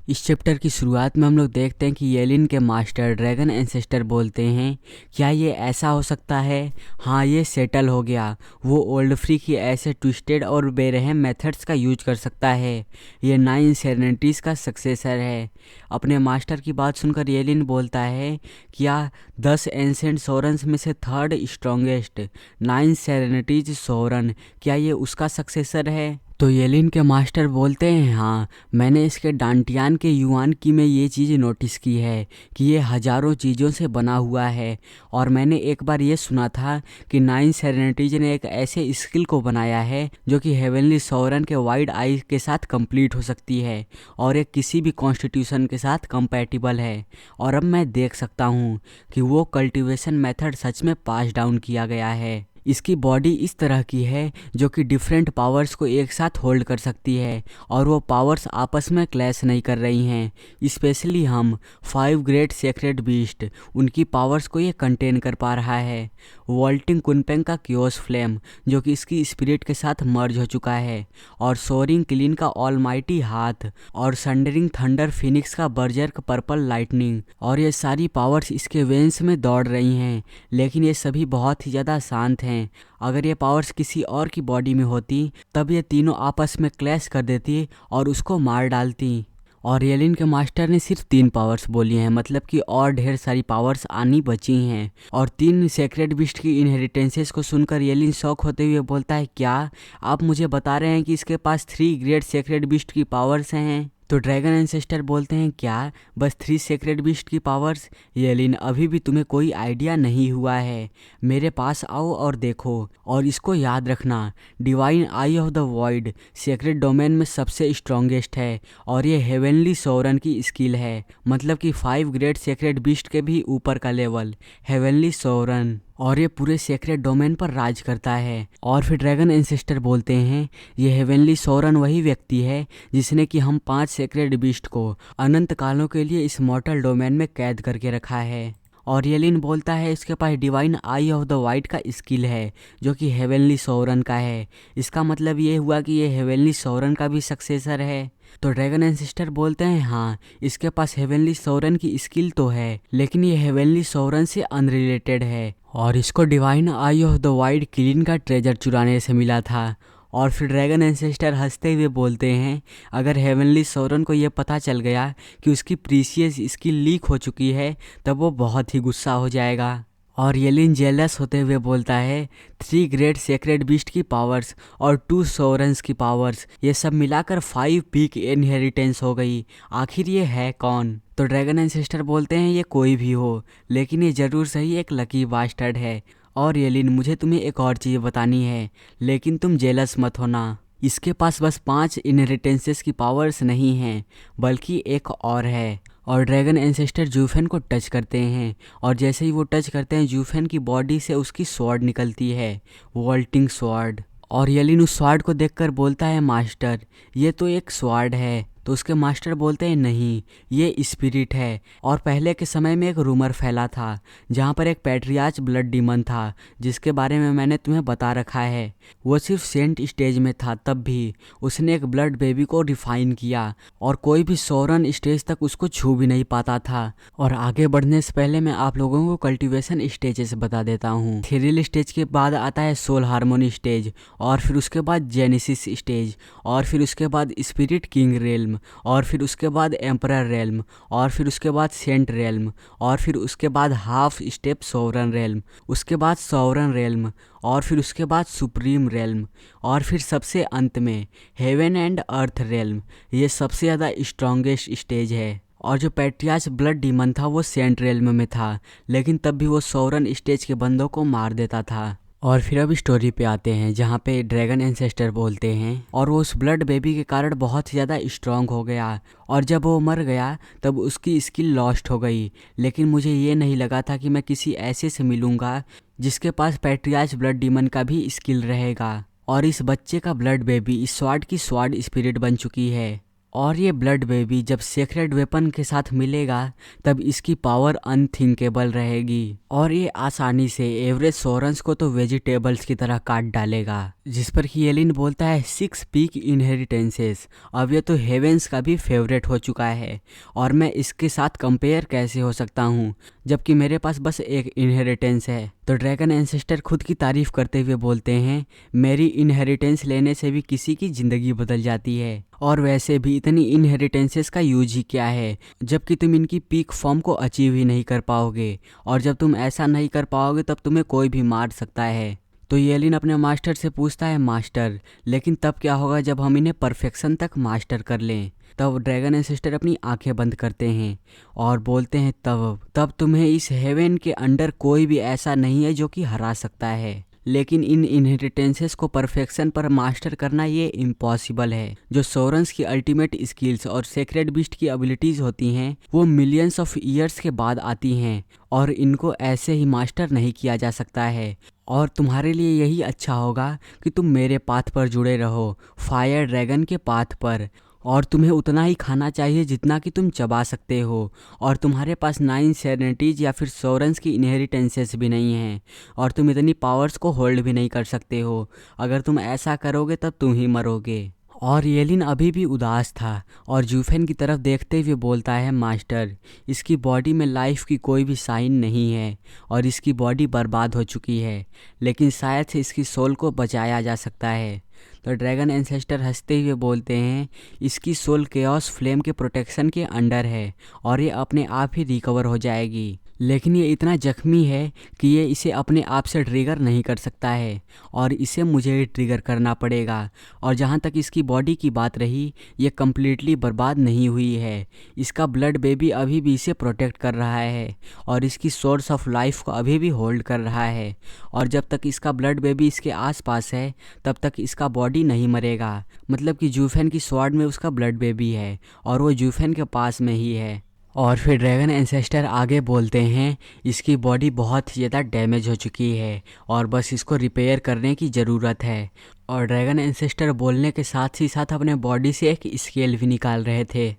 इस चैप्टर की शुरुआत में हम लोग देखते हैं कि येलिन के मास्टर ड्रैगन एंसेस्टर बोलते हैं, क्या ये ऐसा हो सकता है? हाँ, ये सेटल हो गया। वो ओल्ड फ्री की ऐसे ट्विस्टेड और बेरहम मेथड्स का यूज कर सकता है। ये 9 सेरेनिटीज़ का सक्सेसर है। अपने मास्टर की बात सुनकर येलिन बोलता है, क्या 10 एंसेंट सोरन्स में से थर्ड स्ट्रॉन्गेस्ट 9 सेरेनिटीज सोरन, क्या ये उसका सक्सेसर है? तो येलिन के मास्टर बोलते हैं, हाँ, मैंने इसके डांटियान के युआन की में ये चीज़ नोटिस की है कि ये हज़ारों चीज़ों से बना हुआ है। और मैंने एक बार ये सुना था कि 9 सेरेनिटीज ने एक ऐसे स्किल को बनाया है जो कि हेवनली सोवरन के वाइड आई के साथ कंप्लीट हो सकती है और ये किसी भी कॉन्स्टिट्यूशन के साथ कंपैटिबल है। और अब मैं देख सकता हूँ कि वो कल्टीवेशन मेथड सच में पास डाउन किया गया है। इसकी बॉडी इस तरह की है जो कि डिफरेंट पावर्स को एक साथ होल्ड कर सकती है और वो पावर्स आपस में क्लैश नहीं कर रही हैं। स्पेशली हम 5 ग्रेट सेक्रेड बीस्ट, उनकी पावर्स को ये कंटेन कर पा रहा है। वॉल्टिंग कुनपेंग का क्योस फ्लेम जो कि इसकी स्पिरिट के साथ मर्ज हो चुका है, और सोरिंग क्लीन का ऑलमाइटी हाथ, और संडरिंग थंडर फिनिक्स का बर्जर्क पर्पल लाइटनिंग। और ये सारी पावर्स इसके वेन्स में दौड़ रही हैं, लेकिन ये सभी बहुत ही ज़्यादा शांत हैं। अगर ये पावर्स किसी और की बॉडी में होती तब ये तीनों आपस में क्लैश कर देती और उसको मार डालती। और येलिन के मास्टर ने सिर्फ 3 पावर्स बोली हैं, मतलब कि और ढेर सारी पावर्स आनी बची हैं। और 3 सेक्रेड बिस्ट की इनहेरिटेंसेस को सुनकर येलिन शॉक होते हुए बोलता है, क्या आप मुझे बता रहे हैं कि इसके पास 3 ग्रेट सेक्रेड बिस्ट की पावर्स हैं? तो ड्रैगन एंसेस्टर बोलते हैं, क्या बस 3 सेक्रेड बिस्ट की पावर्स? येलिन, अभी भी तुम्हें कोई आइडिया नहीं हुआ है। मेरे पास आओ और देखो, और इसको याद रखना, divine eye of the void sacred domain में सबसे स्ट्रॉन्गेस्ट है और ये हेवनली सोवरन की स्किल है, मतलब कि 5 ग्रेट सेक्रेड बिस्ट के भी ऊपर का लेवल हेवनली सोवरन, और ये पूरे सेक्रेड डोमेन पर राज करता है। और फिर ड्रैगन एंसेस्टर बोलते हैं, ये हेवनली सोरन वही व्यक्ति है जिसने कि हम 5 सेक्रेड बीस्ट को अनंत कालों के लिए इस मॉर्टल डोमेन में कैद करके रखा है। और येलिन बोलता है, इसके पास divine eye of the white का स्किल है जो कि हेवनली सोवरन का है। इसका मतलब ये हुआ कि ये हेवनली सोवरन का भी सक्सेसर है। तो ड्रैगन एंसेस्टर बोलते हैं, हाँ, इसके पास हेवनली सोवरन की स्किल तो है, लेकिन ये हेवनली सोवरन से अनरिलेटेड है और इसको divine eye of the wide clean का ट्रेजर चुराने से मिला था। और फिर ड्रैगन एंसेस्टर हंसते हुए बोलते हैं, अगर हेवनली सोरन को ये पता चल गया कि उसकी प्रीशियस स्किल लीक हो चुकी है तब वो बहुत ही गुस्सा हो जाएगा। और येलिन जेलस होते हुए बोलता है, 3 ग्रेट सेक्रेड बीस्ट की पावर्स और 2 सोवरन्स की पावर्स, ये सब मिलाकर 5 पीक इनहेरिटेंस हो गई। आखिर ये है कौन? तो ड्रैगन एंसेस्टर बोलते हैं, ये कोई भी हो, लेकिन ये ज़रूर सही एक लकी बास्टर्ड है। और येलिन, मुझे तुम्हें एक और चीज़ बतानी है, लेकिन तुम जेलस मत होना। इसके पास बस 5 इनहेरिटेंसेस की पावर्स नहीं हैं, बल्कि एक और है। और ड्रैगन एंसेस्टर जूफेन को टच करते हैं, और जैसे ही वो टच करते हैं जूफेन की बॉडी से उसकी स्वॉर्ड निकलती है, वॉल्टिंग स्वॉर्ड। और येलिन उस स्वॉर्ड को देखकर बोलता है, मास्टर, ये तो एक स्वॉर्ड है। तो उसके मास्टर बोलते हैं, नहीं, ये स्पिरिट है। और पहले के समय में एक रूमर फैला था जहाँ पर एक पैट्रियाच ब्लड डीमन था जिसके बारे में मैंने तुम्हें बता रखा है। वो सिर्फ सेंट स्टेज में था, तब भी उसने एक ब्लड बेबी को रिफाइन किया और कोई भी सोरन स्टेज तक उसको छू भी नहीं पाता था। और आगे बढ़ने से पहले मैं आप लोगों को कल्टीवेशन स्टेजेस बता देता हूँ। थ्रिल स्टेज के बाद आता है सोल हार्मोनी स्टेज, और फिर उसके बाद जेनेसिस स्टेज, और फिर उसके बाद स्पिरिट किंग रेल्म, और फिर उसके बाद एम्परर रेल्म, और फिर उसके बाद सेंट रेल्म, और फिर उसके बाद हाफ स्टेप सोवरन रेल्म, उसके बाद सोवरन रेल्म, और फिर उसके बाद सुप्रीम रेल्म, और फिर सबसे अंत में हेवन एंड अर्थ रेल्म। ये सबसे ज़्यादा स्ट्रॉन्गेस्ट स्टेज है। और जो पैट्रियाच ब्लड डीमन था वो सेंट रेल्म में था, लेकिन तब भी वो सोवरन स्टेज के बंदों को मार देता था। और फिर अब स्टोरी पे आते हैं जहाँ पे ड्रैगन एंसेस्टर बोलते हैं, और वो उस ब्लड बेबी के कारण बहुत ही ज़्यादा स्ट्रांग हो गया, और जब वो मर गया तब उसकी स्किल लॉस्ट हो गई। लेकिन मुझे ये नहीं लगा था कि मैं किसी ऐसे से मिलूँगा जिसके पास पैट्रियाच ब्लड डीमन का भी स्किल रहेगा। और इस बच्चे का ब्लड बेबी इस स्वॉर्ड की स्वॉर्ड स्पिरिट बन चुकी है। और ये ब्लड बेबी जब सेक्रेड वेपन के साथ मिलेगा तब इसकी पावर अनथिंकेबल रहेगी और ये आसानी से एवरेज सोरेंस को तो वेजिटेबल्स की तरह काट डालेगा। जिस पर कि येलिन बोलता है 6 पीक इनहेरिटेंसेस, अब ये तो हेवेंस का भी फेवरेट हो चुका है और मैं इसके साथ कंपेयर कैसे हो सकता हूँ जबकि मेरे पास बस एक इनहेरिटेंस है। तो ड्रैगन एंसेस्टर खुद की तारीफ करते हुए बोलते हैं मेरी इनहेरिटेंस लेने से भी किसी की ज़िंदगी बदल जाती है और वैसे भी इतनी इनहेरिटेंसेस का यूज ही क्या है जबकि तुम इनकी पीक फॉर्म को अचीव ही नहीं कर पाओगे और जब तुम ऐसा नहीं कर पाओगे तब तुम्हें कोई भी मार सकता है। तो येलिन अपने मास्टर से पूछता है मास्टर लेकिन तब क्या होगा जब हम इन्हें परफेक्शन तक मास्टर कर लें। तब ड्रैगन एंसेस्टर अपनी आंखें बंद करते हैं और बोलते हैं तब तुम्हें इस हेवन के अंडर कोई भी ऐसा नहीं है जो कि हरा सकता है, लेकिन इन इनहेरिटेंसेस को परफेक्शन पर मास्टर करना ये इम्पॉसिबल है। जो सोरेंस की अल्टीमेट स्किल्स और सेक्रेड बीस्ट की एबिलिटीज़ होती हैं वो मिलियंस ऑफ ईयर्स के बाद आती हैं और इनको ऐसे ही मास्टर नहीं किया जा सकता है। और तुम्हारे लिए यही अच्छा होगा कि तुम मेरे पाथ पर जुड़े रहो, फायर ड्रैगन के पाथ पर, और तुम्हें उतना ही खाना चाहिए जितना कि तुम चबा सकते हो और तुम्हारे पास 9 सेरेनिटीज या फिर सोरेंस की इनहेरिटेंसेस भी नहीं हैं और तुम इतनी पावर्स को होल्ड भी नहीं कर सकते हो। अगर तुम ऐसा करोगे तब तुम ही मरोगे। और येलिन अभी भी उदास था और जूफेन की तरफ देखते हुए बोलता है मास्टर इसकी बॉडी में लाइफ की कोई भी साइन नहीं है और इसकी बॉडी बर्बाद हो चुकी है, लेकिन शायद से इसकी सोल को बचाया जा सकता है। तो ड्रैगन एंसेस्टर हंसते हुए बोलते हैं इसकी सोल केओस फ्लेम के प्रोटेक्शन के अंडर है और ये अपने आप ही रिकवर हो जाएगी, लेकिन ये इतना जख्मी है कि ये इसे अपने आप से ट्रिगर नहीं कर सकता है और इसे मुझे ही ट्रिगर करना पड़ेगा। और जहाँ तक इसकी बॉडी की बात रही ये कम्प्लीटली बर्बाद नहीं हुई है, इसका ब्लड बेबी अभी भी इसे प्रोटेक्ट कर रहा है और इसकी सोर्स ऑफ लाइफ को अभी भी होल्ड कर रहा है और जब तक इसका ब्लड बेबी इसके आसपास है तब तक इसका बॉडी नहीं मरेगा। मतलब कि जूफेन की स्वॉर्ड में उसका ब्लड बेबी है और वो जूफेन के पास में ही है। और फिर ड्रैगन एंसेस्टर आगे बोलते हैं इसकी बॉडी बहुत ही ज़्यादा डैमेज हो चुकी है और बस इसको रिपेयर करने की ज़रूरत है। और ड्रैगन एंसेस्टर बोलने के साथ ही साथ अपने बॉडी से एक स्केल भी निकाल रहे थे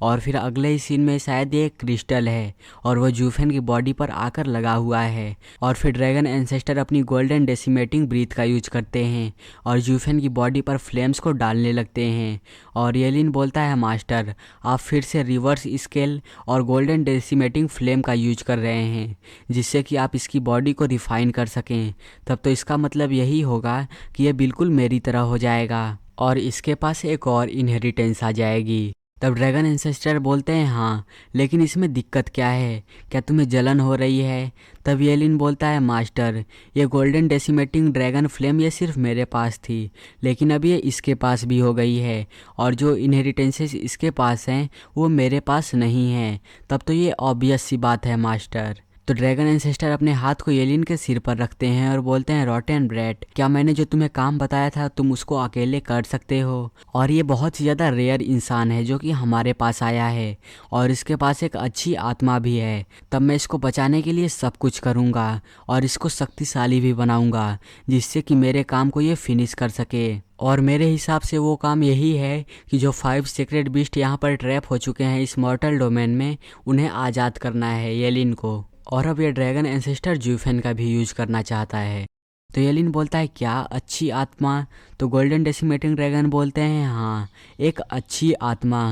और फिर अगले ही सीन में शायद ये एक क्रिस्टल है और वो जूफेन की बॉडी पर आकर लगा हुआ है। और फिर ड्रैगन एंसेस्टर अपनी गोल्डन डेसिमेटिंग ब्रीथ का यूज करते हैं और जूफेन की बॉडी पर फ्लेम्स को डालने लगते हैं। और येलिन बोलता है मास्टर आप फिर से रिवर्स स्केल और गोल्डन डेसिमेटिंग फ्लेम का यूज कर रहे हैं जिससे कि आप इसकी बॉडी को रिफाइन कर सकें। तब तो इसका मतलब यही होगा कि ये बिल्कुल मेरी तरह हो जाएगा और इसके पास एक और इनहेरिटेंस आ जाएगी। तब ड्रैगन एंसेस्टर बोलते हैं हाँ, लेकिन इसमें दिक्कत क्या है, क्या तुम्हें जलन हो रही है? तब येलिन बोलता है मास्टर ये गोल्डन डेसिमेटिंग ड्रैगन फ्लेम ये सिर्फ मेरे पास थी लेकिन अब ये इसके पास भी हो गई है और जो इनहेरिटेंसेस इसके पास हैं वो मेरे पास नहीं हैं। तब तो ये ऑब्वियस सी बात है मास्टर। तो ड्रैगन एंसेस्टर अपने हाथ को येलिन के सिर पर रखते हैं और बोलते हैं रॉटन ब्रेड, क्या मैंने जो तुम्हें काम बताया था तुम उसको अकेले कर सकते हो? और ये बहुत ही ज़्यादा रेयर इंसान है जो कि हमारे पास आया है और इसके पास एक अच्छी आत्मा भी है। तब मैं इसको बचाने के लिए सब कुछ करूँगा और इसको शक्तिशाली भी बनाऊँगा जिससे कि मेरे काम को ये फिनिश कर सके। और मेरे हिसाब से वो काम यही है कि जो 5 सीक्रेट बीस्ट यहाँ पर ट्रैप हो चुके हैं इस मॉर्टल डोमेन में उन्हें आज़ाद करना है येलिन को। और अब ये ड्रैगन एंसेस्टर जूफेन का भी यूज करना चाहता है। तो येलिन बोलता है क्या अच्छी आत्मा? तो गोल्डन डेसिमेटिंग ड्रैगन बोलते हैं हाँ, एक अच्छी आत्मा।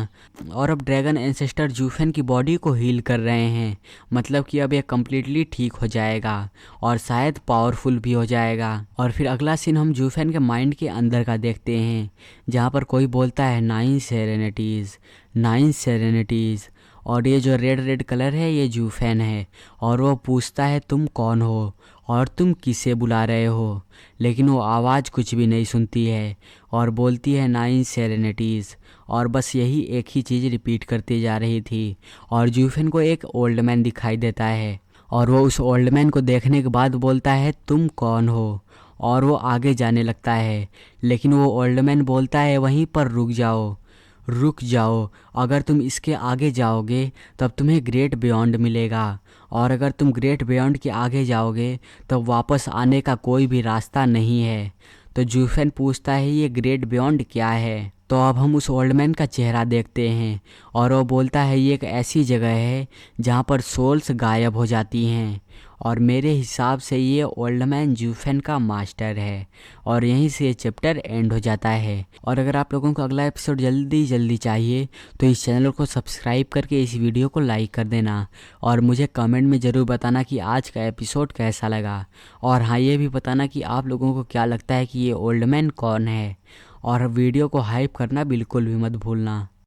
और अब ड्रैगन एंसेस्टर जूफेन की बॉडी को हील कर रहे हैं, मतलब कि अब ये कम्प्लीटली ठीक हो जाएगा और शायद पावरफुल भी हो जाएगा। और फिर अगला सीन हम जूफेन के माइंड के अंदर का देखते हैं जहाँ पर कोई बोलता है 9 सेरेनिटीज़, 9 सेरेनिटीज़। और ये जो रेड रेड कलर है ये जूफेन है और वो पूछता है तुम कौन हो और तुम किसे बुला रहे हो, लेकिन वो आवाज़ कुछ भी नहीं सुनती है और बोलती है 9 सेरेनिटीज़। और बस यही एक ही चीज़ रिपीट करती जा रही थी और जूफेन को एक ओल्ड मैन दिखाई देता है और वो उस ओल्ड मैन को देखने के बाद बोलता है तुम कौन हो और वो आगे जाने लगता है, लेकिन वो ओल्ड मैन बोलता है वहीं पर रुक जाओ, अगर तुम इसके आगे जाओगे तब तुम्हें ग्रेट बियॉन्ड मिलेगा और अगर तुम ग्रेट बियॉन्ड के आगे जाओगे तो वापस आने का कोई भी रास्ता नहीं है। तो जूफेन पूछता है ये ग्रेट बियॉन्ड क्या है। तो अब हम उस ओल्ड मैन का चेहरा देखते हैं और वो बोलता है ये एक ऐसी जगह है जहाँ पर सोल्स गायब हो जाती हैं, और मेरे हिसाब से ये ओल्ड मैन जूफेन का मास्टर है। और यहीं से ये चैप्टर एंड हो जाता है। और अगर आप लोगों को अगला एपिसोड जल्दी जल्दी चाहिए तो इस चैनल को सब्सक्राइब करके इस वीडियो को लाइक कर देना, और मुझे कमेंट में ज़रूर बताना कि आज का एपिसोड कैसा लगा। और हाँ, ये भी बताना कि आप लोगों को क्या लगता है कि ये ओल्ड मैन कौन है। और वीडियो को हाइप करना बिल्कुल भी मत भूलना।